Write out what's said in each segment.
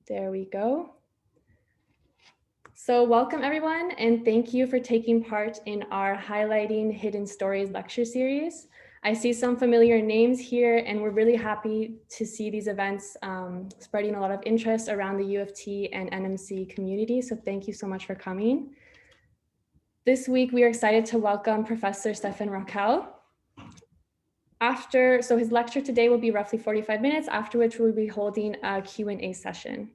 There we go. So welcome everyone, and thank you for taking part in our Highlighting Hidden Stories lecture series. I see some familiar names here, and we're really happy to see these events spreading a lot of interest around the U of T and NMC community, so thank you so much for coming. This week, we are excited to welcome Professor Stefan Rockel. So his lecture today will be roughly 45 minutes, after which we'll be holding a Q&A session.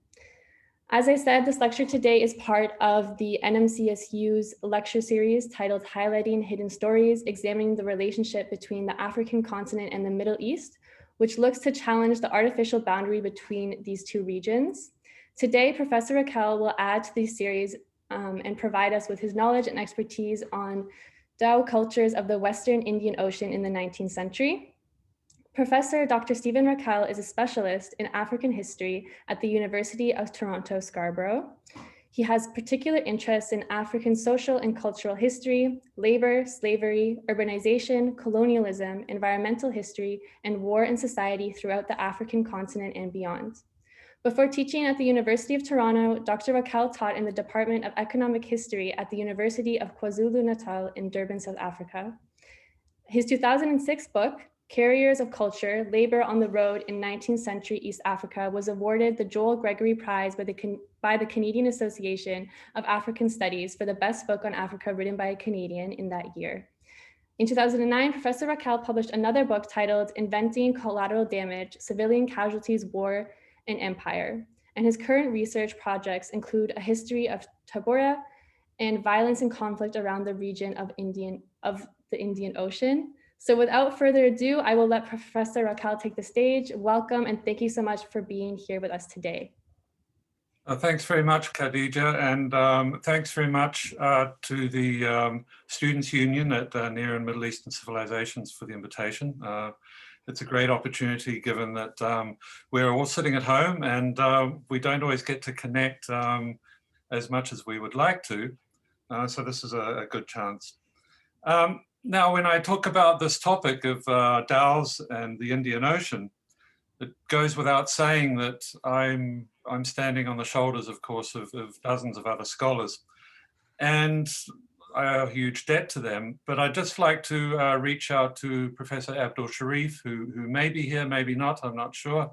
As I said, this lecture today is part of the NMCSU's lecture series titled Highlighting Hidden Stories, examining the relationship between the African continent and the Middle East, which looks to challenge the artificial boundary between these two regions. Today, Professor Rockel will add to this series and provide us with his knowledge and expertise on Dhow cultures of the Western Indian Ocean in the 19th century. Professor Dr. Stephen Rockel is a specialist in African history at the University of Toronto, Scarborough. He has particular interests in African social and cultural history, labor, slavery, urbanization, colonialism, environmental history, and war and society throughout the African continent and beyond. Before teaching at the University of Toronto, Dr. Rockel taught in the Department of Economic History at the University of KwaZulu-Natal in Durban, South Africa. His 2006 book, Carriers of Culture, Labor on the Road in 19th Century East Africa, was awarded the Joel Gregory Prize by the Canadian Association of African Studies for the best book on Africa written by a Canadian in that year. In 2009, Professor Rockel published another book titled Inventing Collateral Damage, Civilian Casualties, War, and Empire. And his current research projects include a history of Tabora and violence and conflict around the region of the Indian Ocean. So without further ado, I will let Professor Rockel take the stage. Welcome, and thank you so much for being here with us today. Thanks very much, Khadija, and thanks very much to the Students' Union at Near and Middle Eastern Civilizations for the invitation. It's a great opportunity given that we're all sitting at home and we don't always get to connect as much as we would like to. So this is a good chance. Now, when I talk about this topic of dhows and the Indian Ocean, it goes without saying that I'm standing on the shoulders, of course, of dozens of other scholars, and I owe a huge debt to them. But I'd just like to reach out to Professor Abdul Sharif, who may be here, maybe not, I'm not sure.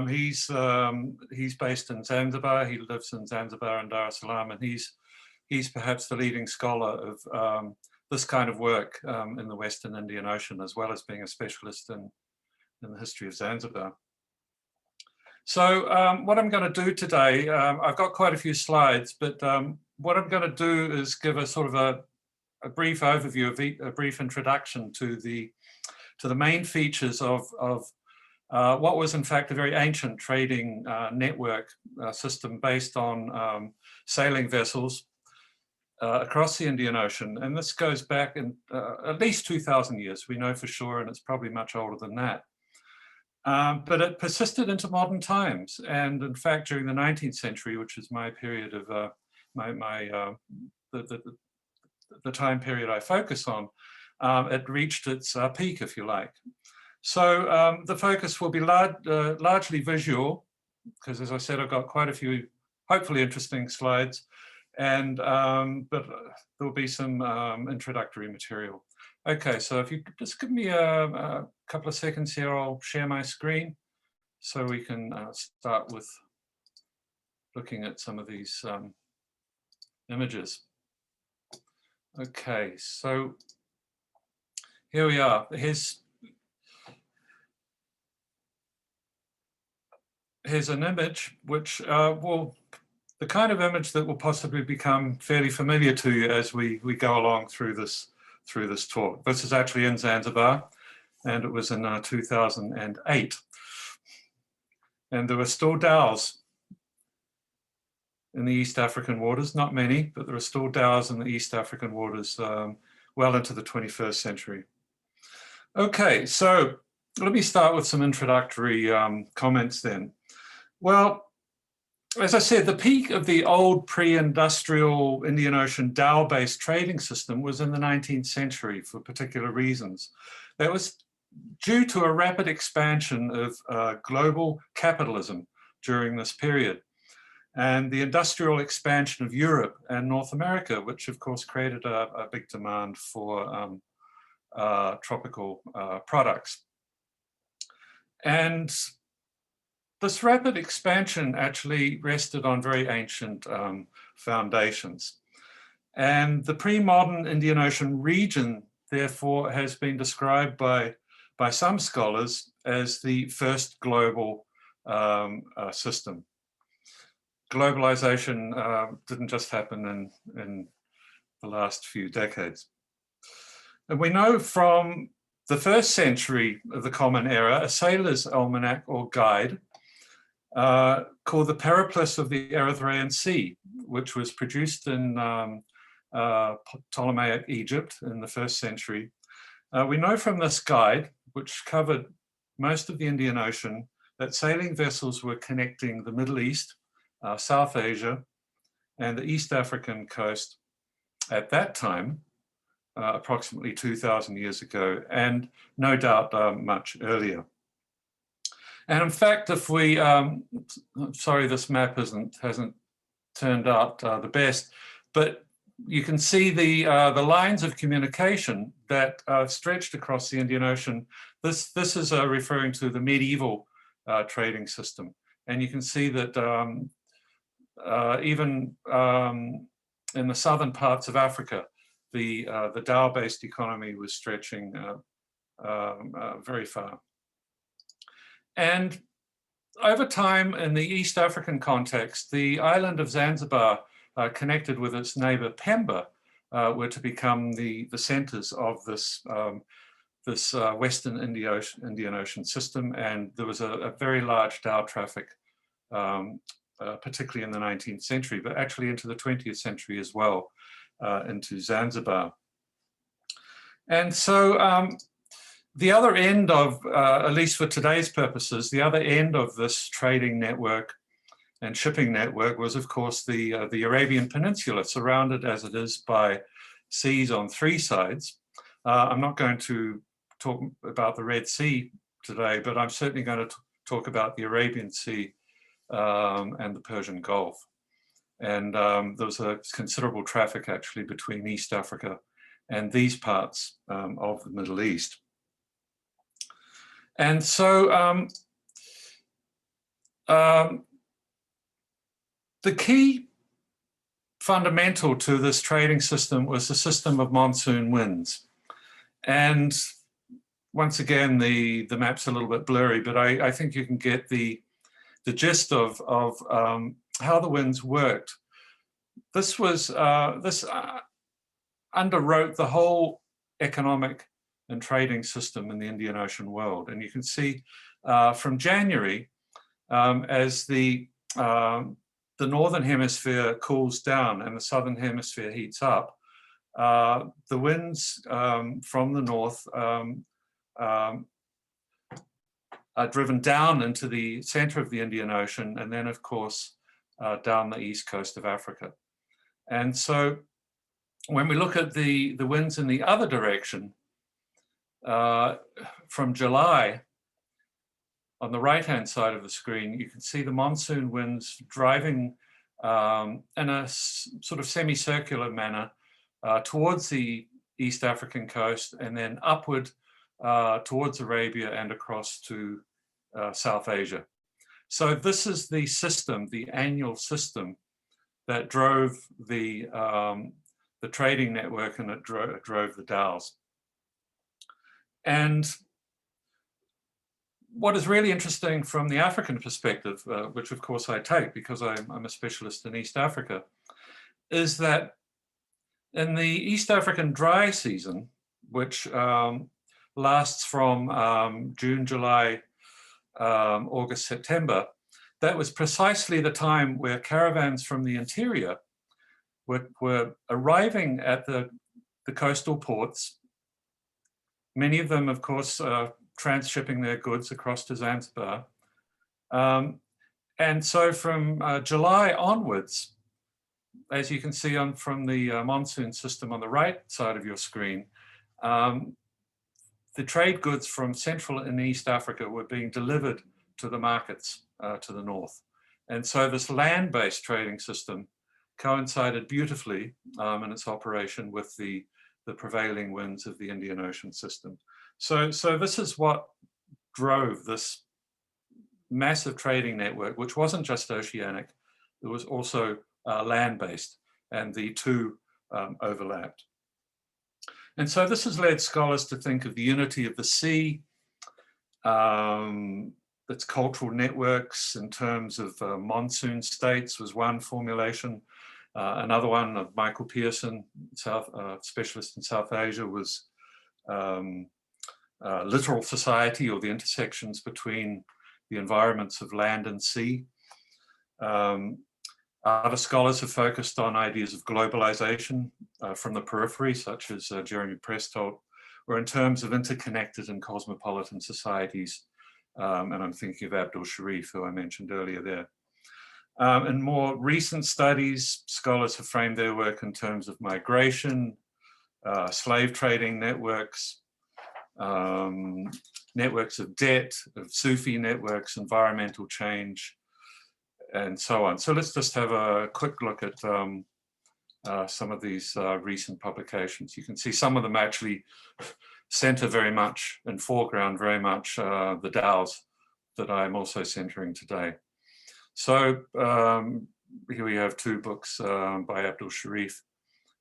He's based in Zanzibar. He lives in Zanzibar and Dar es Salaam, and he's perhaps the leading scholar of this kind of work in the Western Indian Ocean, as well as being a specialist in the history of Zanzibar. So what I'm going to do today, I've got quite a few slides, but what I'm going to do is give a sort of a brief overview, a brief introduction to the main features of what was in fact a very ancient trading network system based on sailing vessels across the Indian Ocean. And this goes back in at least 2,000 years, we know for sure, and it's probably much older than that. But it persisted into modern times. And in fact, during the 19th century, which is my period of, the time period I focus on, it reached its peak, if you like. So the focus will be largely visual, because as I said, I've got quite a few hopefully interesting slides. And but there'll be some introductory material. Okay, so if you could just give me a couple of seconds here, I'll share my screen so we can start with looking at some of these images. Okay, so here we are. Here's an image which the kind of image that will possibly become fairly familiar to you as we go along through this talk. This is actually in Zanzibar, and it was in 2008. And there were still dhows in the East African waters, not many, but there are still dhows in the East African waters well into the 21st century. Okay, so let me start with some introductory comments then. Well, as I said, the peak of the old pre-industrial Indian Ocean dhow-based trading system was in the 19th century for particular reasons. That was due to a rapid expansion of global capitalism, during this period. And the industrial expansion of Europe and North America, which of course created a big demand for tropical products. And this rapid expansion actually rested on very ancient foundations. And the pre-modern Indian Ocean region, therefore, has been described by some scholars as the first global system. Globalization didn't just happen in the last few decades. And we know from the 1st century of the Common Era, a sailor's almanac or guide called the Periplus of the Erythraean Sea, which was produced in Ptolemaic Egypt in the 1st century. We know from this guide, which covered most of the Indian Ocean, that sailing vessels were connecting the Middle East, South Asia, and the East African coast at that time, approximately 2,000 years ago, and no doubt much earlier. And in fact, if we, sorry, this map hasn't turned out the best, but you can see the lines of communication that stretched across the Indian Ocean. This is referring to the medieval trading system. And you can see that even in the southern parts of Africa, the Dhow-based economy was stretching very far. And over time, in the East African context, the island of Zanzibar, connected with its neighbor Pemba, were to become the centers of this Western Indian Ocean system. And there was a very large dhow traffic, particularly in the 19th century, but actually into the 20th century as well, into Zanzibar. And so the other end of, at least for today's purposes, the other end of this trading network and shipping network was, of course, the Arabian Peninsula, surrounded as it is by seas on 3 sides. I'm not going to talk about the Red Sea today, but I'm certainly going to talk about the Arabian Sea and the Persian Gulf. And there was a considerable traffic actually between East Africa and these parts of the Middle East. And so the key fundamental to this trading system was the system of monsoon winds. And once again, the map's a little bit blurry, but I think you can get the gist of how the winds worked. This was underwrote the whole economic and trading system in the Indian Ocean world. And you can see from January, as the northern hemisphere cools down and the southern hemisphere heats up, the winds from the north are driven down into the center of the Indian Ocean, and then of course down the east coast of Africa. And so when we look at the winds in the other direction, from July, on the right-hand side of the screen, you can see the monsoon winds driving in a sort of semicircular manner towards the East African coast and then upward towards Arabia and across to South Asia. So this is the system, the annual system that drove the trading network, and it drove the dhows. And what is really interesting from the African perspective, which of course I take because I'm a specialist in East Africa, is that in the East African dry season, which lasts from June, July, August, September, that was precisely the time where caravans from the interior were arriving at the coastal ports. Many of them, of course, transshipping their goods across to Zanzibar. And so from July onwards, as you can see from the monsoon system on the right side of your screen, the trade goods from Central and East Africa were being delivered to the markets to the north. And so this land-based trading system coincided beautifully in its operation with the prevailing winds of the Indian Ocean system. So this is what drove this massive trading network, which wasn't just oceanic, it was also land-based, and the two overlapped. And so this has led scholars to think of the unity of the sea, its cultural networks in terms of monsoon states was one formulation. Another one of Michael Pearson, specialist in South Asia, was littoral society, or the intersections between the environments of land and sea. Other scholars have focused on ideas of globalization from the periphery, such as Jeremy Prestold, or in terms of interconnected and cosmopolitan societies. And I'm thinking of Abdul Sharif, who I mentioned earlier there. In more recent studies, scholars have framed their work in terms of migration, slave trading networks, networks of debt, of Sufi networks, environmental change, and so on. So let's just have a quick look at some of these recent publications. You can see some of them actually center very much and foreground very much the Dhows that I'm also centering today. So here we have two books by Abdul Sharif,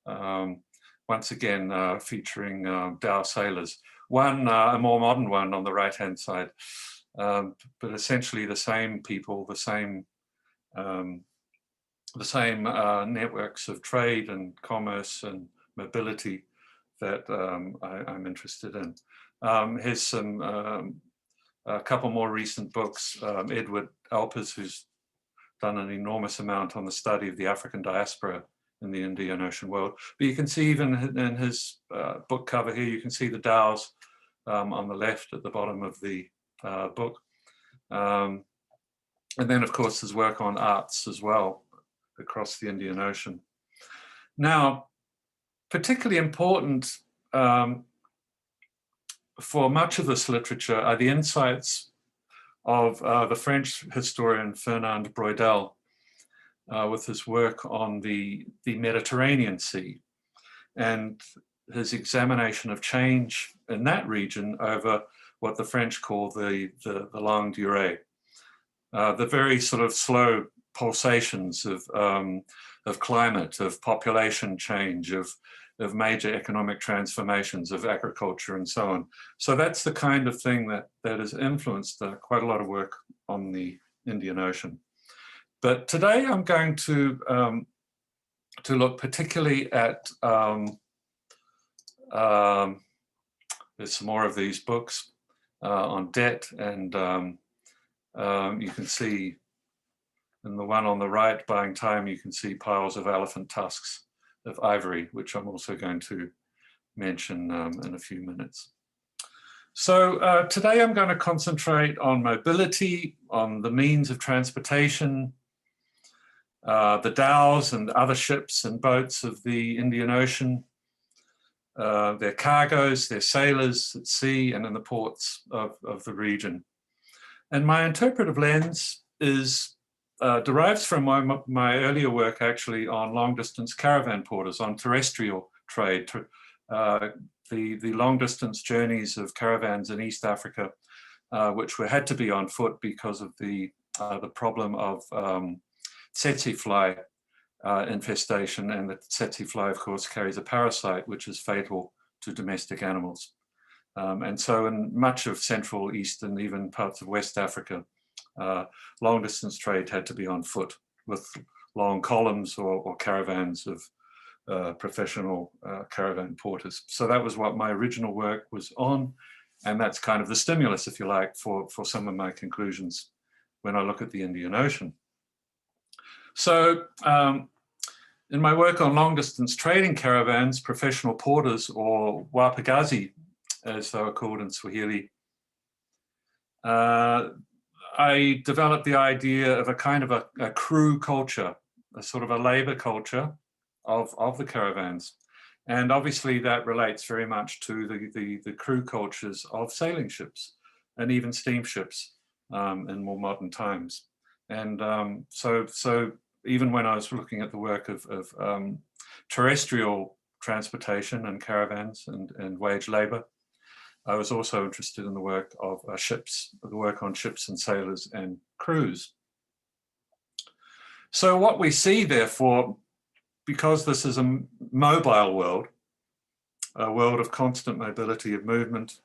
once again featuring Dhow sailors. One, a more modern one on the right-hand side, but essentially the same people, the same networks of trade and commerce and mobility that I'm interested in. Here's a couple more recent books. Edward Alpers, who's done an enormous amount on the study of the African diaspora in the Indian Ocean world. But you can see even in his book cover here, you can see the Dhows on the left at the bottom of the book. And then, of course, there's work on arts as well across the Indian Ocean. Now, particularly important for much of this literature are the insights of the French historian Fernand Braudel with his work on the Mediterranean Sea and his examination of change in that region over what the French call the longue durée. The very sort of slow pulsations of climate, of population change, of major economic transformations, of agriculture and so on. So that's the kind of thing that has influenced quite a lot of work on the Indian Ocean. But today I'm going to look particularly at, there's some more of these books on debt, and you can see in the one on the right, Buying Time, you can see piles of elephant tusks of ivory, which I'm also going to mention in a few minutes. So today I'm going to concentrate on mobility, on the means of transportation, the dhows and other ships and boats of the Indian Ocean, their cargoes, their sailors at sea and in the ports of the region. And my interpretive lens derives from my earlier work actually on long-distance caravan porters, on terrestrial trade, the long-distance journeys of caravans in East Africa, which had to be on foot because of the problem of tsetse fly infestation, and the tsetse fly, of course, carries a parasite which is fatal to domestic animals. And so in much of Central, East, and even parts of West Africa, long distance trade had to be on foot with long columns or caravans of professional caravan porters. So that was what my original work was on. And that's kind of the stimulus, if you like, for some of my conclusions when I look at the Indian Ocean. So in my work on long distance trading caravans, professional porters, or wapagazi, as they were called in Swahili, I developed the idea of a kind of a crew culture, a sort of a labor culture of the caravans. And obviously that relates very much to the crew cultures of sailing ships and even steamships in more modern times. And so even when I was looking at the work of terrestrial transportation and caravans and wage labor, I was also interested in the work of ships, the work on ships and sailors and crews. So what we see, therefore, because this is a mobile world, a world of constant mobility of movement,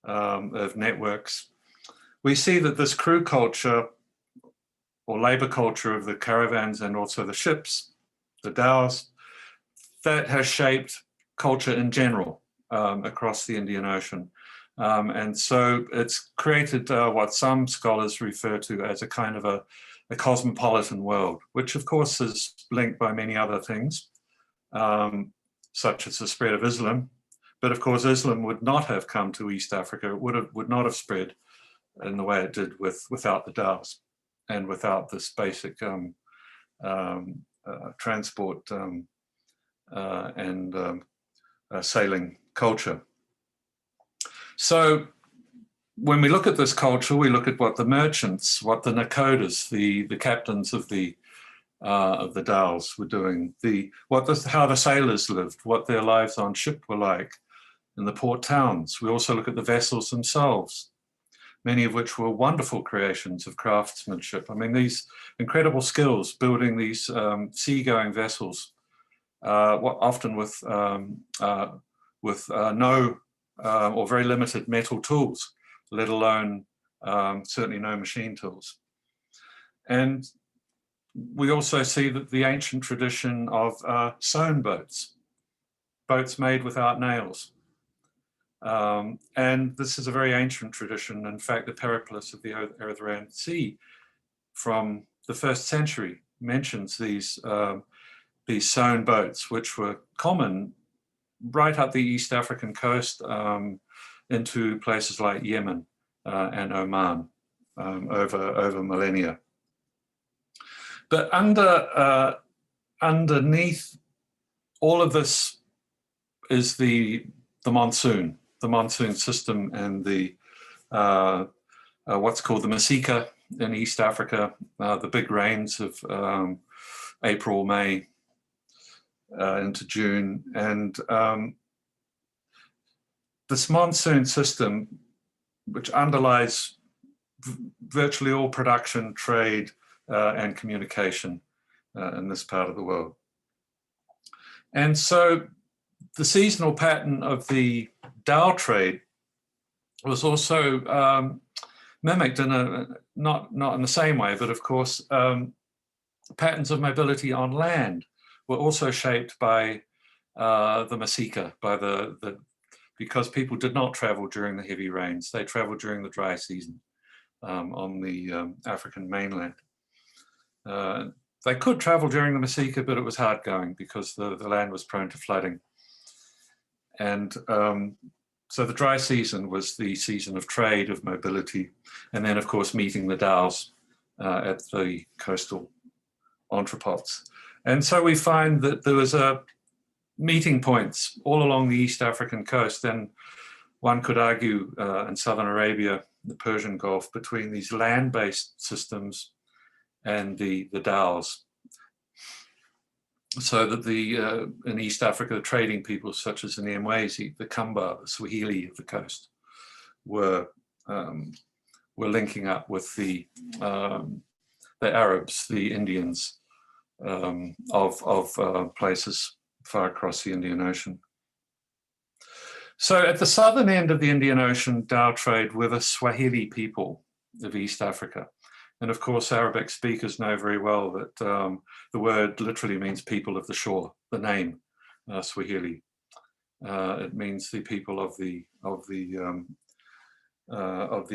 of networks, we see that this crew culture or labor culture of the caravans and also the ships, the dhows, that has shaped culture in general across the Indian Ocean. And so it's created what some scholars refer to as a kind of a cosmopolitan world, which of course is linked by many other things, such as the spread of Islam. But of course, Islam would not have come to East Africa. It would not have spread in the way it did without the dhows and without this basic transport and sailing culture. So when we look at this culture, we look at what the merchants, what the nakodas, the captains of the dhows were doing, how the sailors lived, what their lives on ship were like in the port towns. We also look at the vessels themselves, many of which were wonderful creations of craftsmanship. I mean, these incredible skills building these seagoing vessels, often with no or very limited metal tools, let alone certainly no machine tools. And we also see that the ancient tradition of sewn boats made without nails. And this is a very ancient tradition. In fact, the Periplus of the Erythraean Sea from the 1st century mentions these sewn boats, which were common right up the East African coast into places like Yemen and Oman over millennia. But underneath all of this is the monsoon system and the what's called the Masika in East Africa, the big rains of April, May into June. And this monsoon system, which underlies virtually all production, trade, and communication in this part of the world. And so the seasonal pattern of the Dhow trade was also mimicked in not in the same way, but of course, patterns of mobility on land were also shaped by the Masika, because people did not travel during the heavy rains. They traveled during the dry season on the African mainland. They could travel during the Masika, but it was hard going because the land was prone to flooding. And so the dry season was the season of trade, of mobility, and then of course meeting the dhows at the coastal entrepots. And so we find that there was meeting points all along the East African coast, and one could argue in southern Arabia, the Persian Gulf, between these land-based systems and the dhows. So that in East Africa, the trading people such as the Nyamwezi, the Kamba, the Swahili of the coast were linking up with the Arabs, the Indians of places far across the Indian Ocean. So at the southern end of the Indian Ocean, Dhow trade were the Swahili people of East Africa. And of course, Arabic speakers know very well that the word literally means people of the shore, the name Swahili. It means the people of the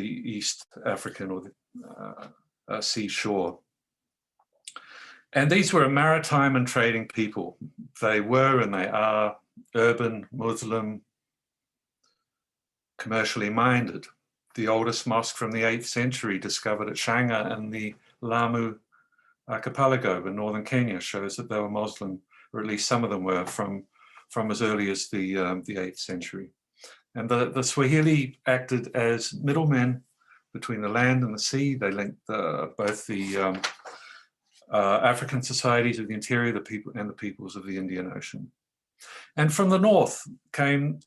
East African or the seashore. And these were a maritime and trading people. They were and they are urban, Muslim, commercially minded. The oldest mosque from the 8th century discovered at Shanga in the Lamu archipelago in northern Kenya shows that they were Muslim, or at least some of them were from as early as the 8th century. And the Swahili acted as middlemen between the land and the sea. They linked both the African societies of the interior, the people and the peoples of the Indian Ocean. And from the north came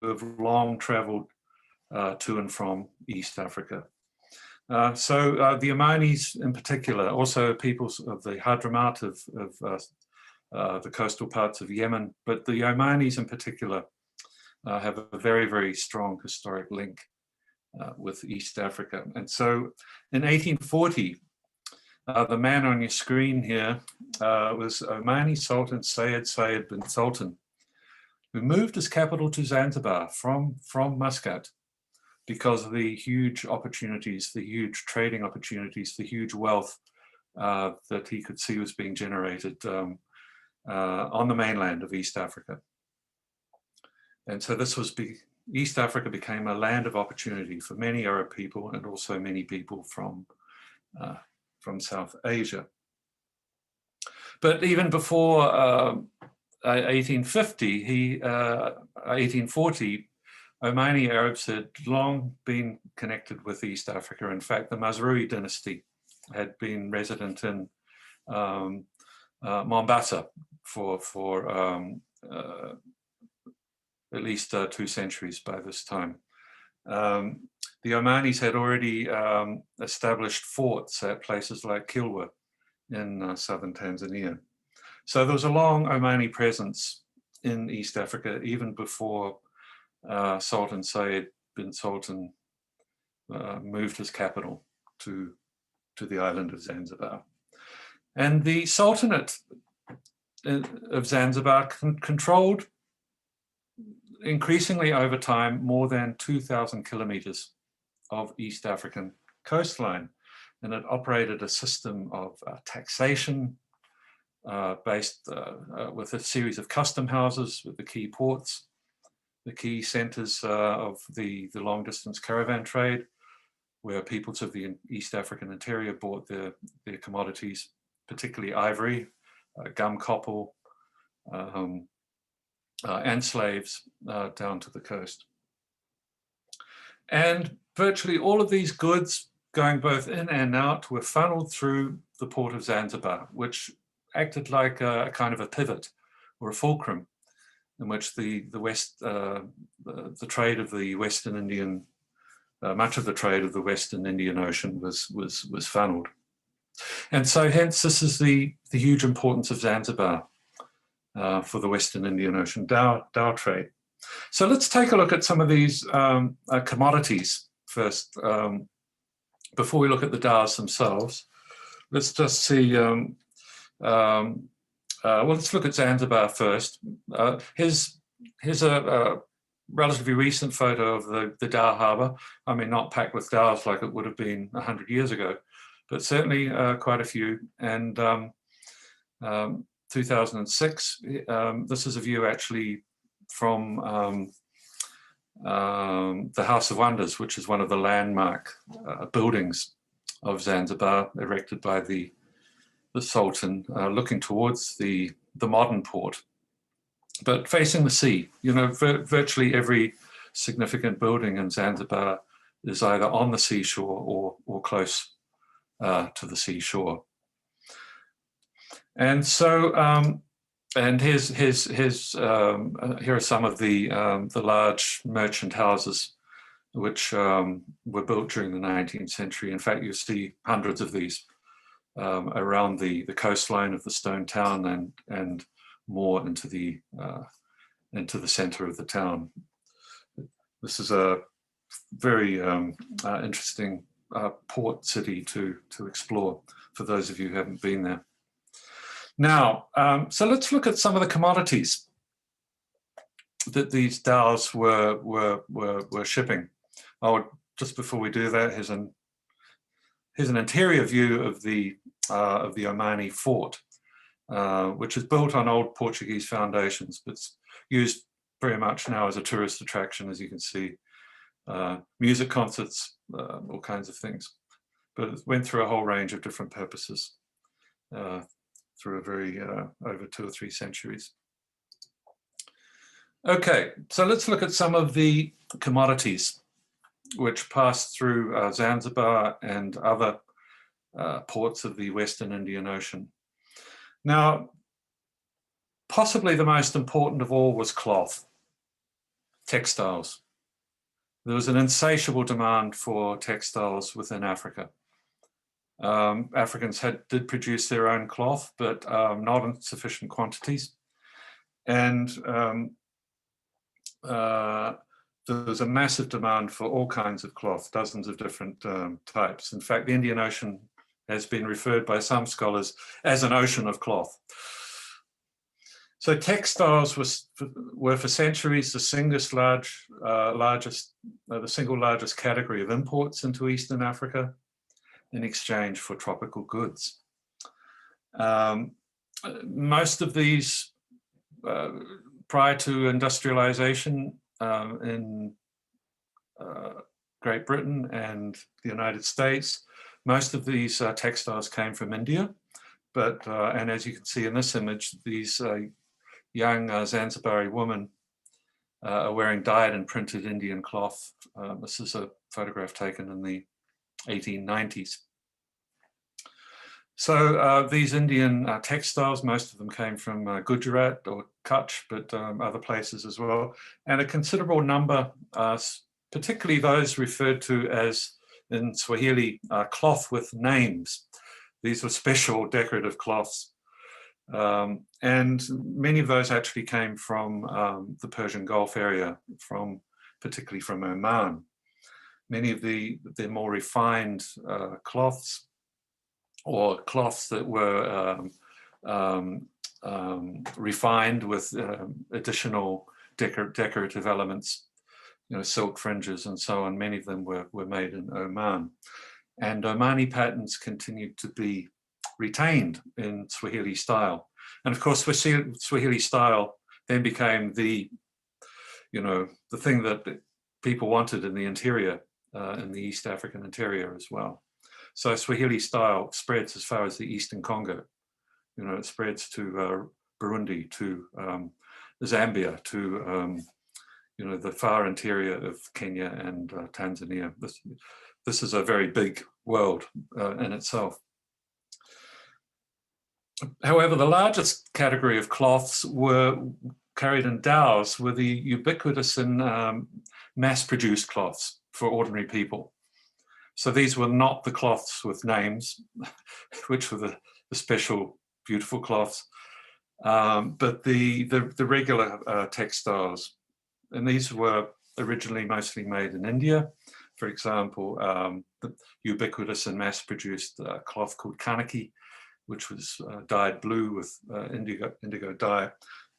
who have long traveled to and from East Africa. So the Omanis in particular, also peoples of the Hadramat of the coastal parts of Yemen, but the Omanis in particular have a very, very strong historic link with East Africa. And so in 1840, the man on your screen here was Omani Sultan Sayyid bin Sultan, who moved his capital to Zanzibar from Muscat because of the huge opportunities, the huge trading opportunities, the huge wealth that he could see was being generated on the mainland of East Africa. And so this was, East Africa became a land of opportunity for many Arab people and also many people from South Asia. But even before 1840, Omani Arabs had long been connected with East Africa. In fact, the Masrui dynasty had been resident in Mombasa for at least 2 centuries by this time. The Omanis had already established forts at places like Kilwa in southern Tanzania. So there was a long Omani presence in East Africa even before Sultan Sayyid bin Sultan moved his capital to the island of Zanzibar. And the Sultanate of Zanzibar controlled increasingly over time more than 2,000 kilometers of East African coastline. And it operated a system of taxation based with a series of custom houses with the key ports, the key centers of the long distance caravan trade, where peoples of the East African interior bought their commodities, particularly ivory, gum copal, and slaves down to the coast. And virtually all of these goods going both in and out were funneled through the port of Zanzibar, which acted like a kind of a pivot or a fulcrum in which the trade of the Western Indian, much of the trade of the Western Indian Ocean was funneled. And so hence this is the huge importance of Zanzibar for the Western Indian Ocean Dhow trade. So let's take a look at some of these commodities first, before we look at the dhows themselves. Let's just see, well, let's look at Zanzibar first. Here's a relatively recent photo of the Dhow harbour. I mean, not packed with dhows like it would have been 100 years ago, but certainly quite a few. And 2006, this is a view actually from the House of Wonders, which is one of the landmark buildings of Zanzibar, erected by the Sultan, looking towards the modern port, but facing the sea. You know, virtually every significant building in Zanzibar is either on the seashore or close to the seashore. And so, and here are some of the large merchant houses which were built during the 19th century. In fact, you see hundreds of these around the coastline of the stone town and more into the center of the town. This is a very interesting port city to explore for those of you who haven't been there. Now, so let's look at some of the commodities that these dhows were shipping. Oh, just before we do that, here's an interior view of the Omani fort, which is built on old Portuguese foundations, but it's used very much now as a tourist attraction, as you can see. Music concerts, all kinds of things. But it went through a whole range of different purposes through a very over 2 or 3 centuries. Okay, so let's look at some of the commodities which passed through Zanzibar and other ports of the Western Indian Ocean. Now, possibly the most important of all was cloth, textiles. There was an insatiable demand for textiles within Africa. Africans did produce their own cloth, but not in sufficient quantities. And there was a massive demand for all kinds of cloth, dozens of different types. In fact, the Indian Ocean has been referred by some scholars as an ocean of cloth. So textiles were for centuries the single largest category of imports into Eastern Africa in exchange for tropical goods. Most of these, prior to industrialization in Great Britain and the United States, most of these textiles came from India. But, and as you can see in this image, these young Zanzibari women are wearing dyed and printed Indian cloth. This is a photograph taken in the 1890s. So these Indian textiles, most of them came from Gujarat or Kutch, but other places as well. And a considerable number, particularly those referred to as, in Swahili, cloth with names. These were special decorative cloths. And many of those actually came from the Persian Gulf area, particularly from Oman. Many of the more refined cloths, or cloths that were refined with additional decorative elements, silk fringes and so on. Many of them were made in Oman. And Omani patterns continued to be retained in Swahili style. And of course, Swahili style then became the thing that people wanted in the interior, in the East African interior as well. So Swahili style spreads as far as the Eastern Congo. It spreads to Burundi, to Zambia, to the far interior of Kenya and Tanzania. This is a very big world in itself. However, the largest category of cloths were carried in dhows were the ubiquitous and mass-produced cloths for ordinary people. So these were not the cloths with names, which were the special, beautiful cloths, but the regular textiles. And these were originally mostly made in India. For example, the ubiquitous and mass-produced cloth called kanaki, which was dyed blue with indigo dye.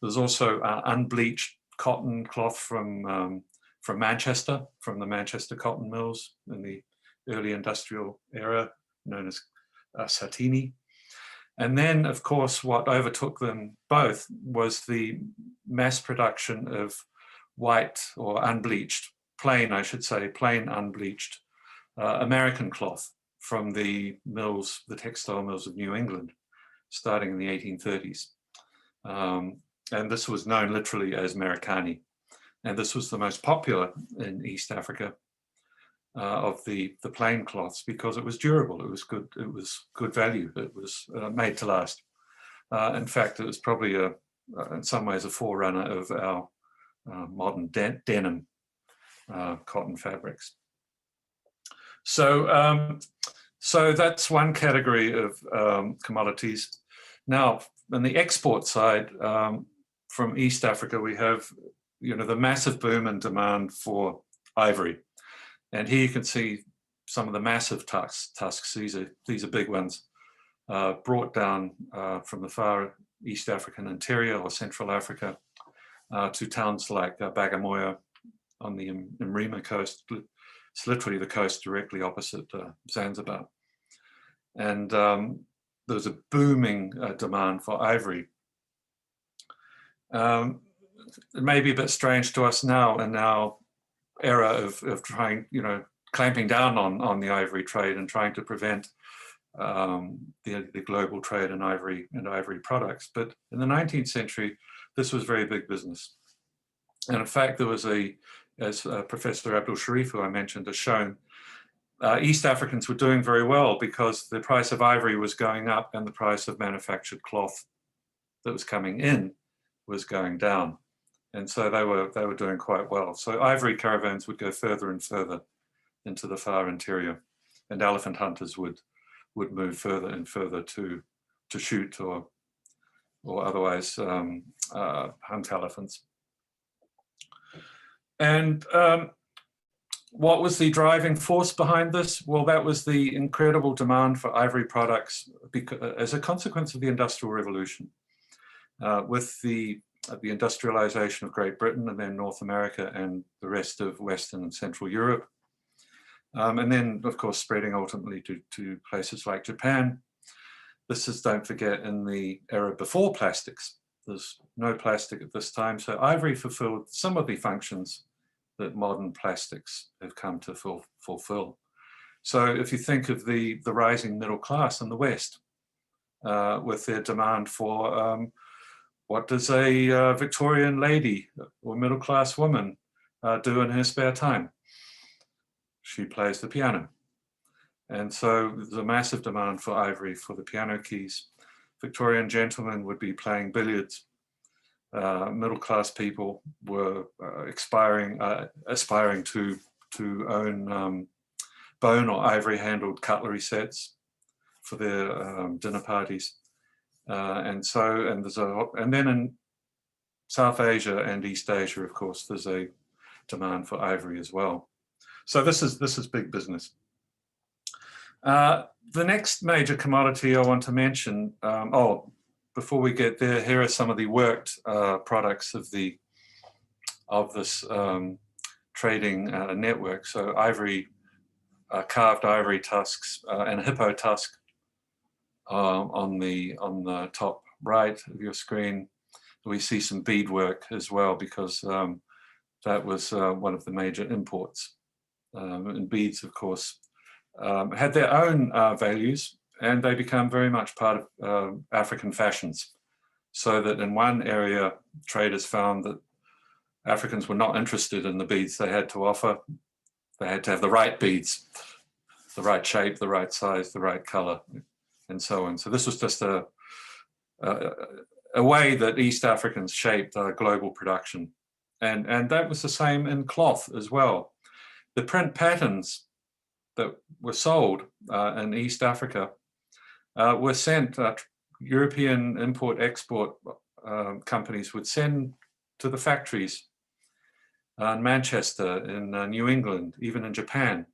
There's also unbleached cotton cloth from Manchester, from the Manchester cotton mills in the early industrial era, known as satini. And then, of course, what overtook them both was the mass production of white or unbleached, plain, I should say, plain unbleached American cloth from the mills, the textile mills of New England, starting in the 1830s. And this was known literally as Merikani. And this was the most popular in East Africa of the plain cloths because it was durable, it was good value, it was made to last. In fact, it was probably in some ways a forerunner of our modern denim cotton fabrics. So, so that's one category of commodities. Now, on the export side, from East Africa, we have the massive boom and demand for ivory. And here you can see some of the massive tusks. These are big ones, brought down from the far East African interior or Central Africa to towns like Bagamoyo on the Mrima coast. It's literally the coast directly opposite Zanzibar. And there's a booming demand for ivory. It may be a bit strange to us now in our era of trying, clamping down on the ivory trade and trying to prevent the global trade in ivory products. But in the 19th century, this was very big business. And in fact, there was as Professor Abdul Sharif, who I mentioned, has shown, East Africans were doing very well because the price of ivory was going up and the price of manufactured cloth that was coming in was going down. And so they were doing quite well. So ivory caravans would go further and further into the far interior, and elephant hunters would move further and further to shoot or otherwise hunt elephants. And what was the driving force behind this? Well, that was the incredible demand for ivory products as a consequence of the Industrial Revolution. With the industrialization of Great Britain and then North America and the rest of Western and Central Europe. And then, of course, spreading ultimately to places like Japan. This is, don't forget, in the era before plastics. There's no plastic at this time. So ivory fulfilled some of the functions that modern plastics have come to fulfill. So if you think of the rising middle class in the West, with their demand for what does a Victorian lady or middle-class woman do in her spare time? She plays the piano. And so there's a massive demand for ivory for the piano keys. Victorian gentlemen would be playing billiards. Middle-class people were aspiring to own bone or ivory-handled cutlery sets for their dinner parties. And then in South Asia and East Asia, of course, there's a demand for ivory as well. So this is big business. The next major commodity I want to mention, before we get there, here are some of the worked products of this trading network. So ivory, carved ivory tusks and hippo tusk on the top right of your screen. We see some beadwork as well, because that was one of the major imports. And beads, of course, had their own values, and they become very much part of African fashions. So that in one area, traders found that Africans were not interested in the beads they had to offer. They had to have the right beads, the right shape, the right size, the right color, and so on. So this was just a way that East Africans shaped global production. And that was the same in cloth as well. The print patterns that were sold in East Africa were sent, European import-export companies would send to the factories in Manchester, in New England, even in Japan.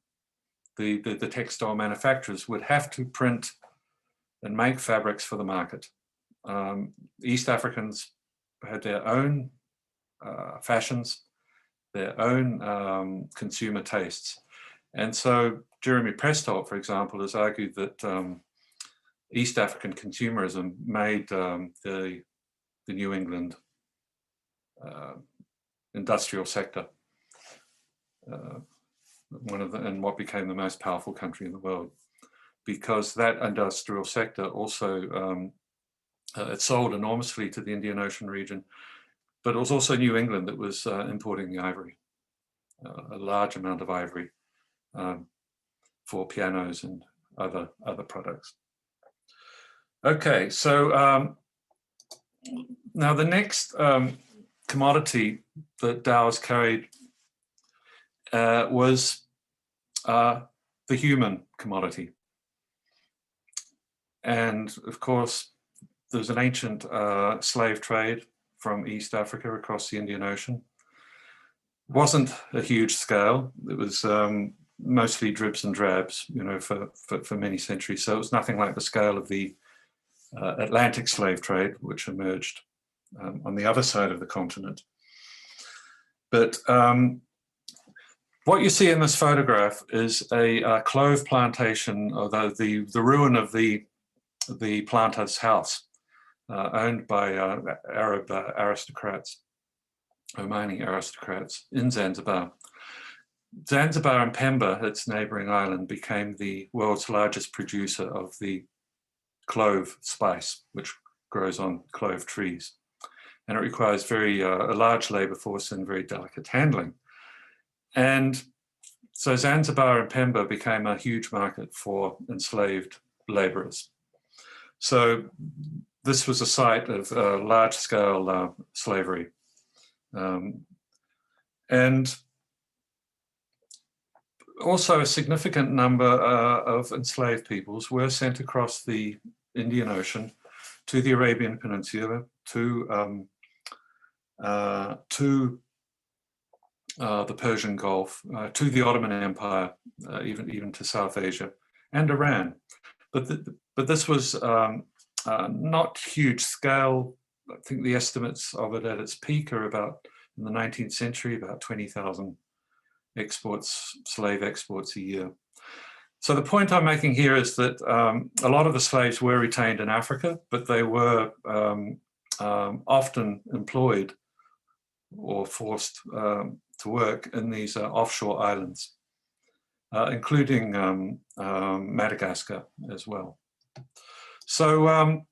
The textile manufacturers would have to print and make fabrics for the market. East Africans had their own fashions, their own consumer tastes. And so Jeremy Prestolt, for example, has argued that East African consumerism made the New England industrial sector and what became the most powerful country in the world, because that industrial sector also it sold enormously to the Indian Ocean region, but it was also New England that was importing the ivory, a large amount of ivory for pianos and other products. Okay, so now the next commodity that Dhow's carried was the human commodity. And of course, there's an ancient slave trade from East Africa across the Indian Ocean. It wasn't a huge scale. It was mostly dribs and drabs, you know, for many centuries. So it was nothing like the scale of the Atlantic slave trade, which emerged on the other side of the continent. But what you see in this photograph is a clove plantation, or the ruin of the planter's house, owned by Arab aristocrats, Omani aristocrats in Zanzibar. Zanzibar and Pemba, its neighboring island, became the world's largest producer of the clove spice, which grows on clove trees. and it requires a large labor force and very delicate handling. And so Zanzibar and Pemba became a huge market for enslaved laborers. So this was a site of large-scale slavery. And also a significant number of enslaved peoples were sent across the Indian Ocean to the Arabian Peninsula, to the Persian Gulf, to the Ottoman Empire, even to South Asia and Iran. But this was not huge scale. I think the estimates of it at its peak are about, in the 19th century, about 20,000 slave exports a year. So the point I'm making here is that a lot of the slaves were retained in Africa, but they were often employed or forced to work in these offshore islands, including Madagascar as well. So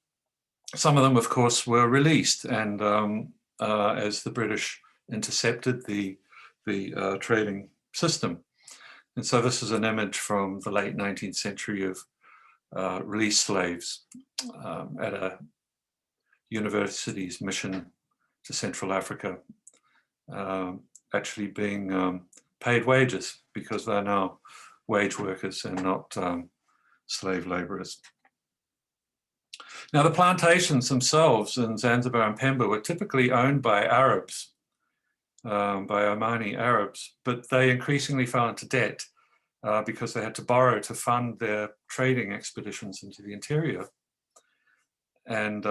some of them, of course, were released, and as the British intercepted the trading system. And so this is an image from the late 19th century of released slaves at a university's mission to Central Africa, actually being paid wages, because they're now wage workers and not slave laborers. Now, the plantations themselves in Zanzibar and Pemba were typically owned by Arabs, by Omani Arabs, but they increasingly fell into debt because they had to borrow to fund their trading expeditions into the interior, and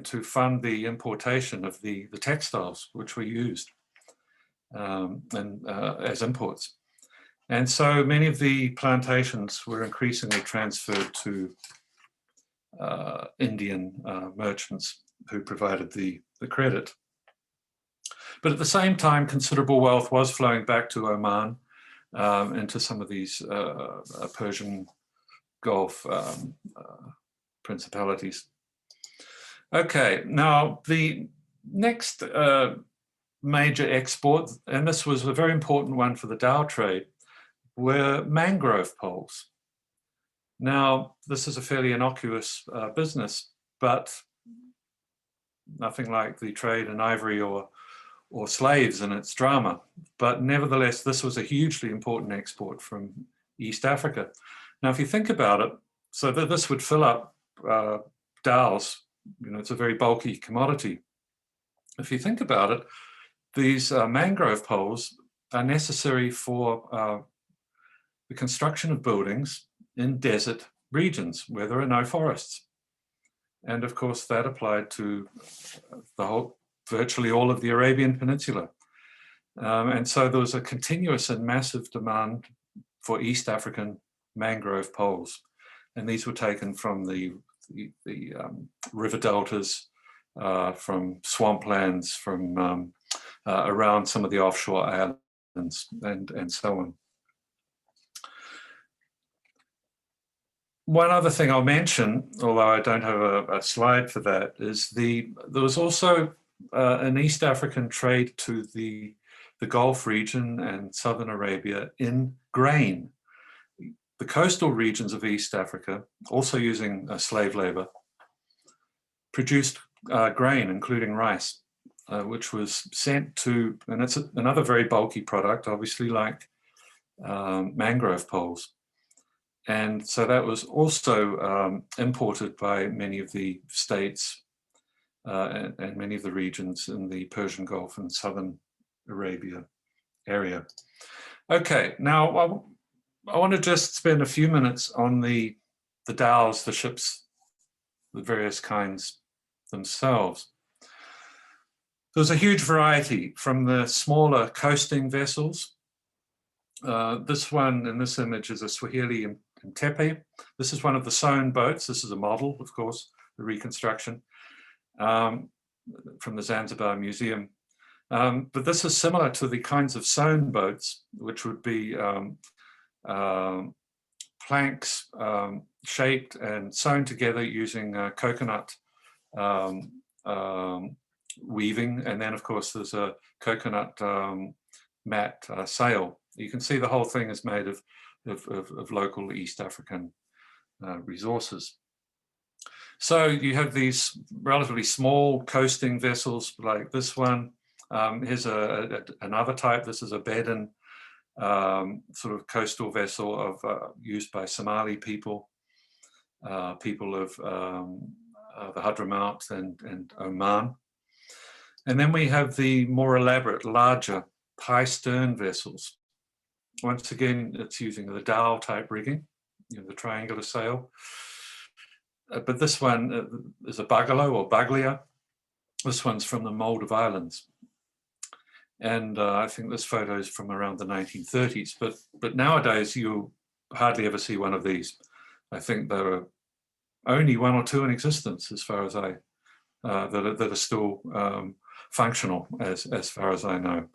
to fund the importation of the textiles which were used as imports. And so many of the plantations were increasingly transferred to Indian merchants who provided the credit. But at the same time, considerable wealth was flowing back to Oman, into some of these Persian Gulf principalities. Okay, now the next major export, and this was a very important one for the Dhow trade, were mangrove poles. Now, this is a fairly innocuous business, but nothing like the trade in ivory or slaves in its drama. But nevertheless, this was a hugely important export from East Africa. Now, if you think about it, so that this would fill up dhows, it's a very bulky commodity. If you think about it, these mangrove poles are necessary for the construction of buildings in desert regions where there are no forests. And of course, that applied to virtually all of the Arabian Peninsula. And so there was a continuous and massive demand for East African mangrove poles. And these were taken from the river deltas, from swamplands, from around some of the offshore islands, and so on. One other thing I'll mention, although I don't have a slide for that, is there was also an East African trade to the Gulf region and southern Arabia in grain. The coastal regions of East Africa, also using slave labor, produced grain, including rice, which was sent to, and it's another very bulky product, obviously, like mangrove poles. And so that was also imported by many of the states and many of the regions in the Persian Gulf and southern Arabia area. Okay, now I want to just spend a few minutes on the dhows, the ships, the various kinds themselves. There's a huge variety from the smaller coasting vessels. This one in this image is a Swahili Tepe. This is one of the sewn boats. This is a model, of course, the reconstruction from the Zanzibar Museum. But this is similar to the kinds of sewn boats, which would be planks shaped and sewn together using coconut weaving, and then of course there's a coconut mat sail. You can see the whole thing is made of local East African resources. So you have these relatively small coasting vessels like this one. Here's another type. This is a Bedouin sort of coastal vessel of used by Somali people, people of the Hadramaut and Oman. And then we have the more elaborate, larger high stern vessels. Once again, it's using the Dhow type rigging, you know, the triangular sail. But this one is a bugalo or buglia. This one's from the Maldive Islands. And I think this photo is from around the 1930s. But nowadays, you'll hardly ever see one of these. I think there are only one or two in existence, as far as that are still functional, as far as I know.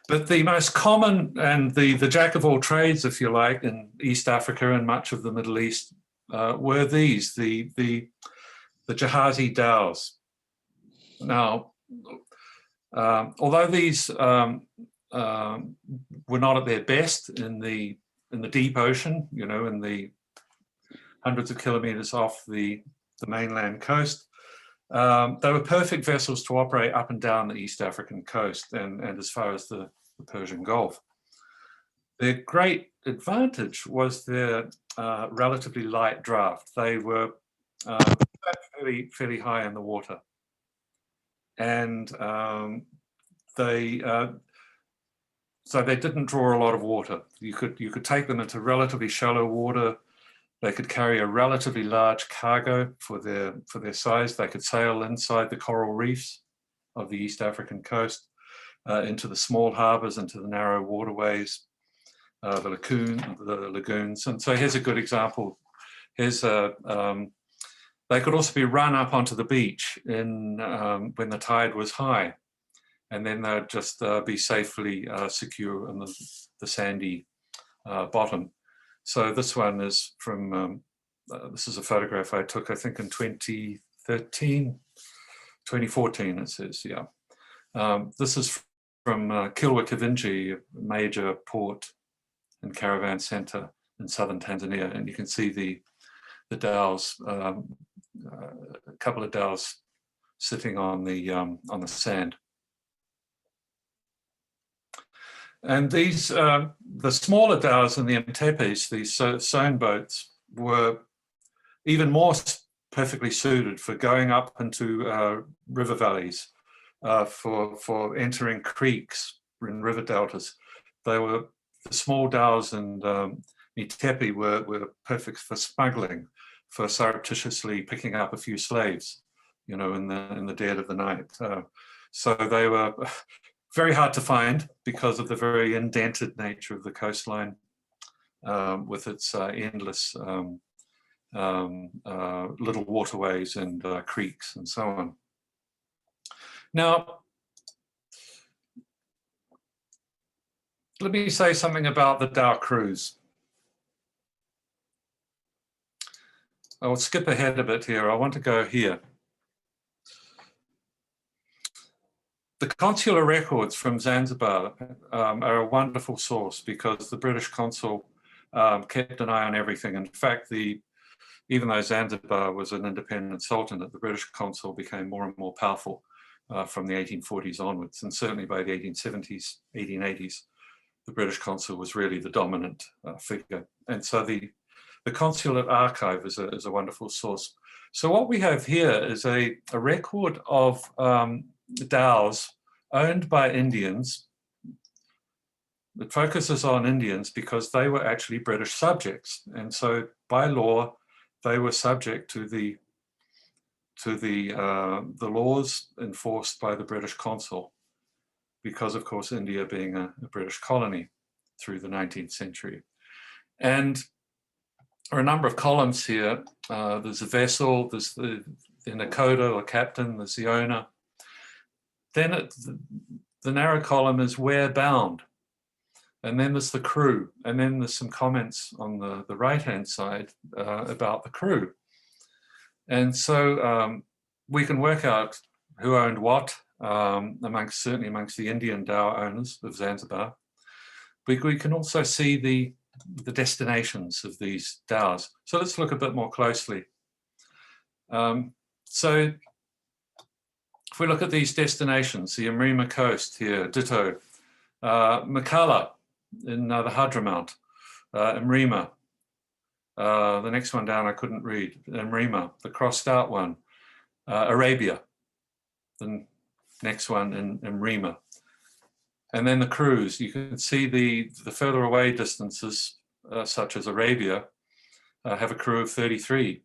But the most common and the jack of all trades, if you like, in East Africa and much of the Middle East were these, the Jahazi dhows. Now, although these were not at their best in the deep ocean, you know, in the hundreds of kilometers off the mainland coast, they were perfect vessels to operate up and down the East African coast and as far as the Persian Gulf. Their great advantage was their relatively light draft. They were fairly high in the water, and so they didn't draw a lot of water. You could take them into relatively shallow water. They could carry a relatively large cargo for their size. They could sail inside the coral reefs of the East African coast, into the small harbors, into the narrow waterways, the lagoons. And so here's a good example. Here's they could also be run up onto the beach when the tide was high, and then they'd just be safely secure on the sandy bottom. So this one is from, this is a photograph I took, I think in 2014 it says, yeah. This is from Kilwa Kavinji, a major port and caravan center in southern Tanzania, and you can see the dhows, a couple of dhows sitting on the sand. And these, the smaller dhows and the mtepes, these sewn boats, were even more perfectly suited for going up into river valleys, for entering creeks in river deltas. The small dhows and mtepe were perfect for smuggling, for surreptitiously picking up a few slaves, you know, in the dead of the night. So they were very hard to find because of the very indented nature of the coastline, with its endless little waterways and creeks and so on. Now, let me say something about the dhow crews. I will skip ahead a bit here. I want to go here. The consular records from Zanzibar are a wonderful source because the British consul kept an eye on everything. In fact, even though Zanzibar was an independent sultanate, the British consul became more and more powerful from the 1840s onwards, and certainly by the 1870s, 1880s, the British consul was really the dominant figure. And so the consulate archive is a wonderful source. So what we have here is a record of dhows owned by Indians. It focuses on Indians because they were actually British subjects, and so by law they were subject to the laws enforced by the British consul, because of course India being a British colony through the 19th century. And there are a number of columns here. There's a vessel, there's the nakoda or captain, there's the owner. Then the narrow column is where bound. And then there's the crew. And then there's some comments on the right-hand side about the crew. And so we can work out who owned what, certainly amongst the Indian Dhow owners of Zanzibar. We can also see the destinations of these dhows. So let's look a bit more closely. So if we look at these destinations, the Mrima coast here, ditto. Makalla in the Hadramaut, Mrima. The next one down I couldn't read, Mrima, the crossed out one. Arabia, the next one in Mrima. And then the cruise, you can see the further away distances, such as Arabia, have a crew of 33.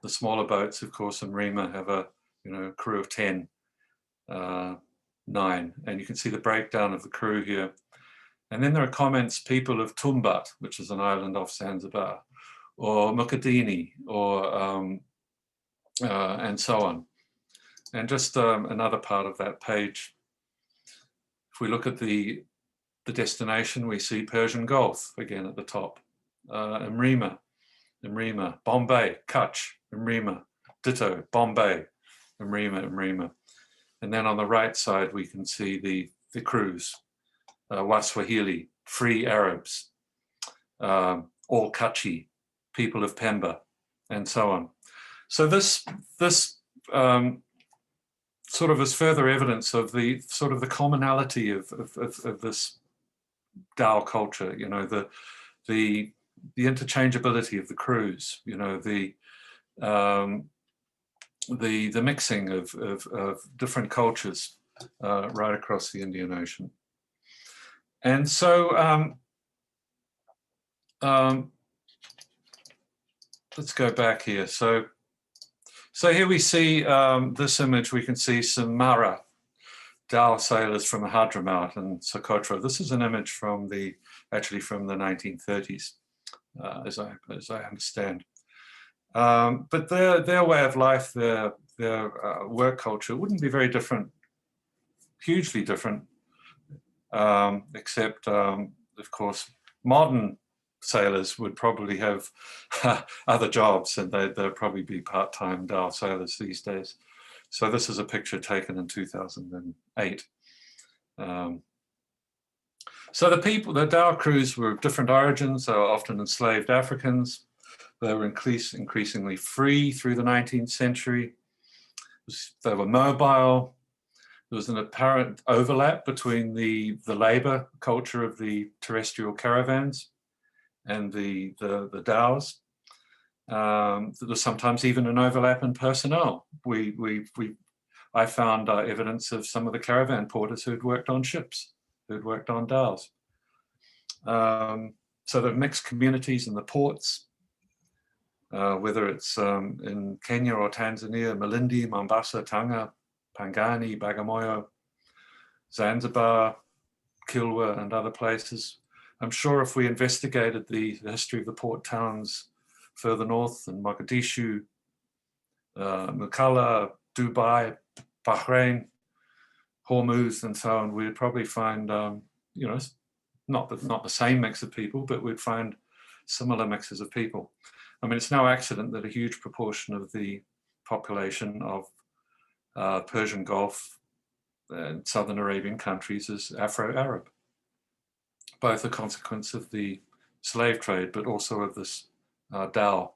The smaller boats, of course, in Mrima have a crew of 10, 9. And you can see the breakdown of the crew here. And then there are comments, people of Tumbat, which is an island off Zanzibar, or Mukadini, or and so on. And just another part of that page, if we look at the destination, we see Persian Gulf again at the top. Mrima, Bombay, Kutch, Mrima, ditto, Bombay, Mrima. And then on the right side, we can see the crews, Waswahili, Free Arabs, all Kutchi, people of Pemba, and so on. So this sort of is further evidence of the sort of the commonality of this Dhow culture, the interchangeability of the crews, the mixing of different cultures right across the Indian Ocean. And so let's go back here. So here we see this image, we can see some Mara Dhow sailors from Hadramaut and Socotra. This is an image from actually from the 1930s, as I understand. But their way of life, their work culture wouldn't be very different, hugely different, except, of course, modern sailors would probably have other jobs, and they'd probably be part-time Dhow sailors these days. So this is a picture taken in 2008. So the Dhow crews were of different origins. They were often enslaved Africans. They were increasingly free through the 19th century. They were mobile. There was an apparent overlap between the labor culture of the terrestrial caravans and the Dhows. There was sometimes even an overlap in personnel. I found evidence of some of the caravan porters who'd worked on ships, who'd worked on dhows. So there are mixed communities in the ports, whether it's in Kenya or Tanzania, Malindi, Mombasa, Tanga, Pangani, Bagamoyo, Zanzibar, Kilwa, and other places. I'm sure if we investigated the history of the port towns further north in Mogadishu, Makalla, Dubai, Bahrain, Hormuz, and so on, we'd probably find, not the same mix of people, but we'd find similar mixes of people. I mean, it's no accident that a huge proportion of the population of Persian Gulf and Southern Arabian countries is Afro-Arab, both a consequence of the slave trade, but also of this Dhow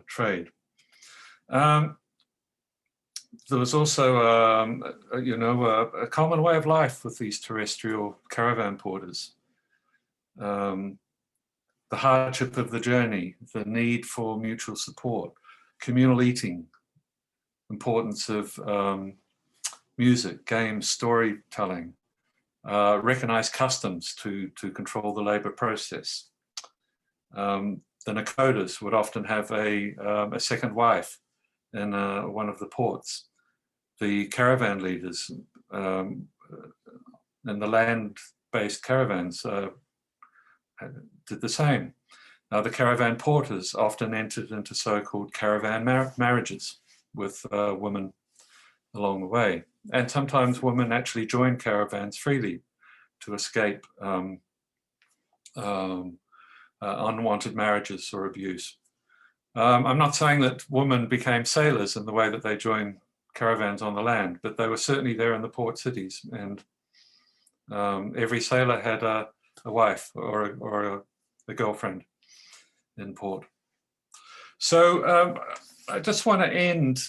trade. There was also, a common way of life with these terrestrial caravan porters. The hardship of the journey, the need for mutual support, communal eating, importance of music, games, storytelling, recognized customs to control the labor process. The Nakodas would often have a second wife in one of the ports. The caravan leaders and the land-based caravans did the same. The caravan porters often entered into so-called caravan marriages with women along the way. And sometimes women actually joined caravans freely to escape unwanted marriages or abuse. I'm not saying that women became sailors in the way that they joined caravans on the land, but they were certainly there in the port cities, and every sailor had a wife or a girlfriend in port. So I just want to end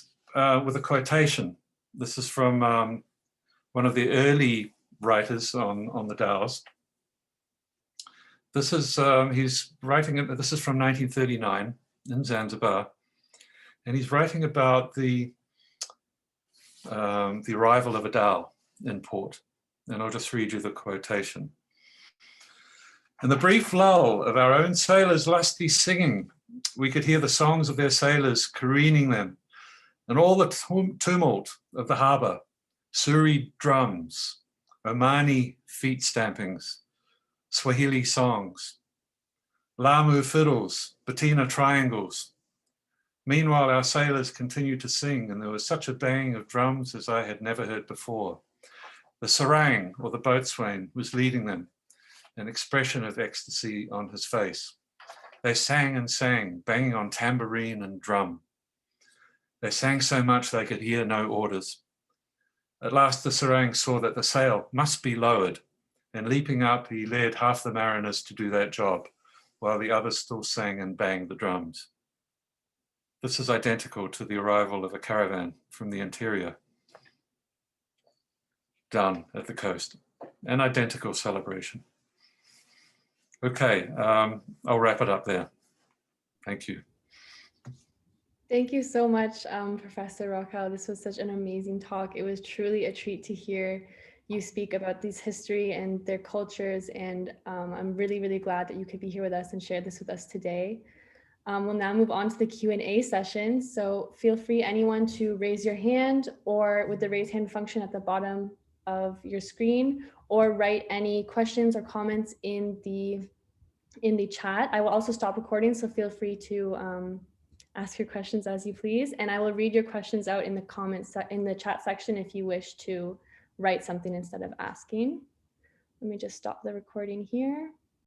with a quotation. This is from one of the early writers on the Dhows. This is he's writing. This is from 1939 in Zanzibar, and he's writing about the arrival of a dhow in port. And I'll just read you the quotation. In the brief lull of our own sailors' lusty singing, we could hear the songs of their sailors careening them, and all the tumult of the harbour, Suri drums, Omani feet stampings, Swahili songs, Lamu fiddles, Batina triangles. Meanwhile, our sailors continued to sing, and there was such a banging of drums as I had never heard before. The sarang, or the boatswain, was leading them, an expression of ecstasy on his face. They sang and sang, banging on tambourine and drum. They sang so much they could hear no orders. At last the sarang saw that the sail must be lowered, and leaping up, he led half the mariners to do that job, while the others still sang and banged the drums. This is identical to the arrival of a caravan from the interior down at the coast, an identical celebration. Okay, I'll wrap it up there. Thank you. Thank you so much, Professor Rockel. This was such an amazing talk. It was truly a treat to hear you speak about this history and their cultures, and I'm really, really glad that you could be here with us and share this with us today. We'll now move on to the Q&A session. So feel free, anyone, to raise your hand or with the raise hand function at the bottom of your screen, or write any questions or comments in the chat. I will also stop recording, so feel free to ask your questions as you please, and I will read your questions out in the comments in the chat section if you wish to write something instead of asking. Let me just stop the recording here.